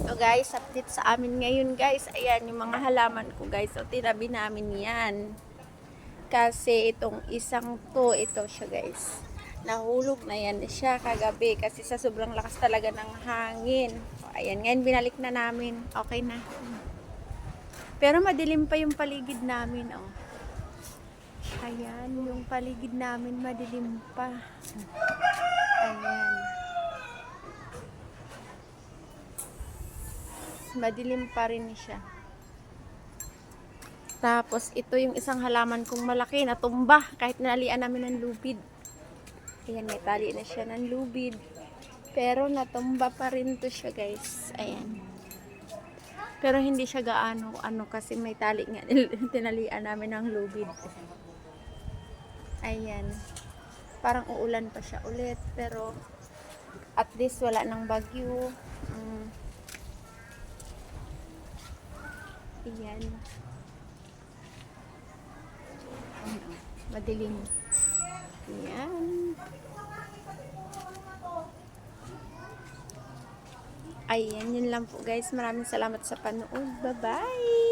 So guys, update sa amin ngayon guys. Ayan yung mga halaman ko guys. So tinabi namin yan. Kasi itong isang to, ito siya guys. Nahulog na yan siya kagabi kasi sa sobrang lakas talaga ng hangin. So, ayan, ngayon binalik na namin. Okay na. Pero madilim pa yung paligid namin, oh. Ayan, yung paligid namin madilim pa. Ayan. Madilim pa rin siya. Tapos, ito yung isang halaman kong malaki na tumba kahit nalian namin ng lubid. Ayan, may tali na siya ng lubid. Pero natumba pa rin to siya, guys. Ayan. Pero hindi siya gaano, kasi may tali nga. Tinalian namin ng lubid. Ayan. Parang uulan pa siya ulit. Pero, at least wala ng bagyo. Ayan. Madilim. Ayan. Ayan, yun lang po guys. Maraming salamat sa panood. Bye-bye!